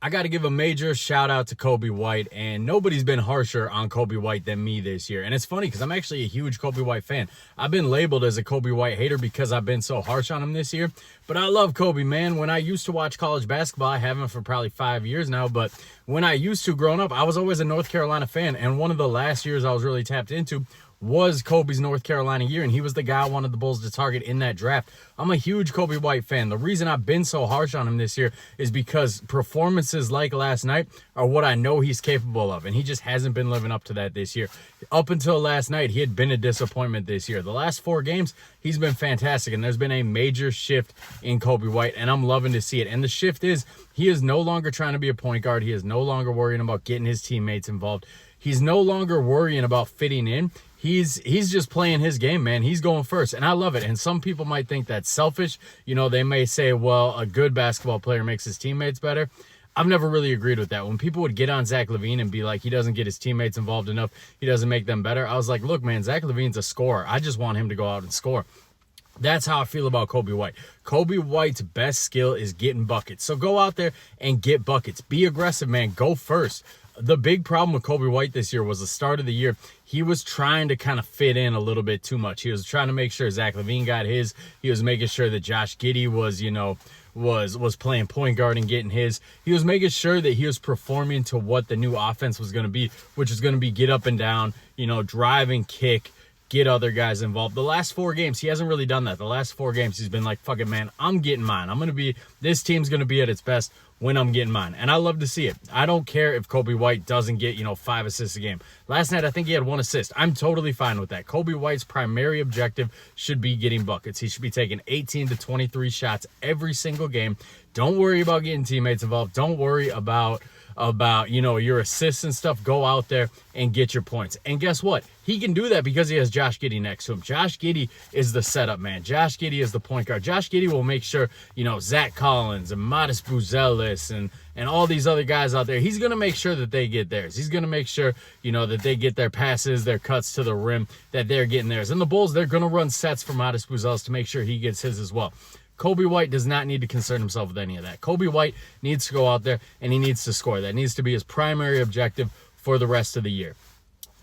I got to give a major shout out to Coby White, and nobody's been harsher on Coby White than me this year. And it's funny because I'm actually a huge Coby White fan. I've been labeled as a Coby White hater because I've been so harsh on him this year. But I love Coby, man. When I used to watch college basketball, I haven't for probably 5 years now, but when I used to growing up, I was always a North Carolina fan. And one of the last years I was really tapped into was Kobe's North Carolina year, and he was the guy I wanted the Bulls to target in that draft. I'm a huge Coby White fan. The reason I've been so harsh on him this year is because performances like last night are what I know he's capable of, and he just hasn't been living up to that this year. Up until last night, he had been a disappointment this year. The last 4 games, he's been fantastic, and there's been a major shift in Coby White, and I'm loving to see it. And the shift is he is no longer trying to be a point guard. He is no longer worrying about getting his teammates involved. He's no longer worrying about fitting in. He's just playing his game, man. He's going first, and I love it. And some people might think that's selfish. You know, they may say, well, a good basketball player makes his teammates better. I've never really agreed with that. When people would get on Zach LaVine and be like, he doesn't get his teammates involved enough, he doesn't make them better, I was like, look, man, Zach LaVine's a scorer. I just want him to go out and score. That's how I feel about Coby White. Coby White's best skill is getting buckets. So go out there and get buckets. Be aggressive, man. Go first. The big problem with Coby White this year was the start of the year. He was trying to kind of fit in a little bit too much. He was trying to make sure Zach LaVine got his. He was making sure that Josh Giddey was, was playing point guard and getting his. He was making sure that he was performing to what the new offense was going to be, which is going to be get up and down, drive and kick, get other guys involved. The last 4 games, he hasn't really done that. The last 4 games, he's been like, fuck it, man, I'm getting mine. This team's going to be at its best when I'm getting mine. And I love to see it. I don't care if Coby White doesn't get, 5 assists a game. Last night, I think he had 1 assist. I'm totally fine with that. Coby White's primary objective should be getting buckets. He should be taking 18 to 23 shots every single game. Don't worry about getting teammates involved. Don't worry about your assists and stuff. Go out there and get your points. And guess what? He can do that because he has Josh Giddey next to him. Josh Giddey is the setup man. Josh Giddey is the point guard. Josh Giddey will make sure, Zach Collins and Modest Buzelis and all these other guys out there, he's going to make sure that they get theirs. He's going to make sure, that they get their passes, their cuts to the rim, that they're getting theirs. And the Bulls, they're going to run sets for Modest Buzelis to make sure he gets his as well. Coby White does not need to concern himself with any of that. Coby White needs to go out there and he needs to score. That needs to be his primary objective for the rest of the year.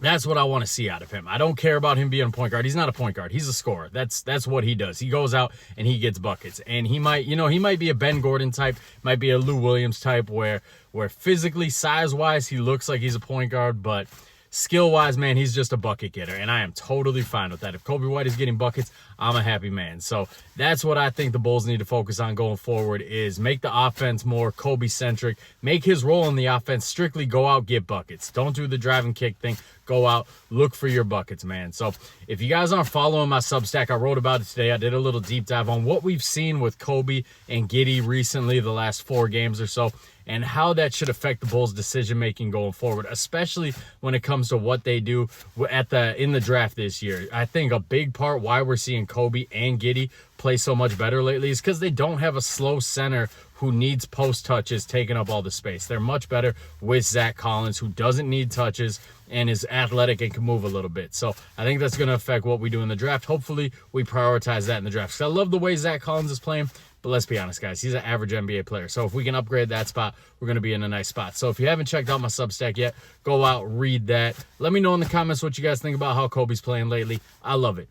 That's what I want to see out of him. I don't care about him being a point guard. He's not a point guard. He's a scorer. That's what he does. He goes out and he gets buckets. And he might be a Ben Gordon type, might be a Lou Williams type where physically, size-wise, he looks like he's a point guard, but skill-wise, man, he's just a bucket getter, and I am totally fine with that. If Coby White is getting buckets, I'm a happy man. So that's what I think the Bulls need to focus on going forward is make the offense more Kobe-centric. Make his role in the offense strictly go out, get buckets. Don't do the drive and kick thing. Go out, look for your buckets, man. So if you guys aren't following my Substack, I wrote about it today. I did a little deep dive on what we've seen with Coby and Giddey recently, the last 4 games or so, and how that should affect the Bulls' decision-making going forward, especially when it comes to what they do in the draft this year. I think a big part why we're seeing Coby and Giddey play so much better lately is because they don't have a slow center who needs post touches taking up all the space. They're much better with Zach Collins, who doesn't need touches and is athletic and can move a little bit. So I think that's going to affect what we do in the draft. Hopefully, we prioritize that in the draft. Because I love the way Zach Collins is playing, but let's be honest, guys, he's an average NBA player. So if we can upgrade that spot, we're going to be in a nice spot. So if you haven't checked out my Substack yet, go out, read that. Let me know in the comments what you guys think about how Coby's playing lately. I love it.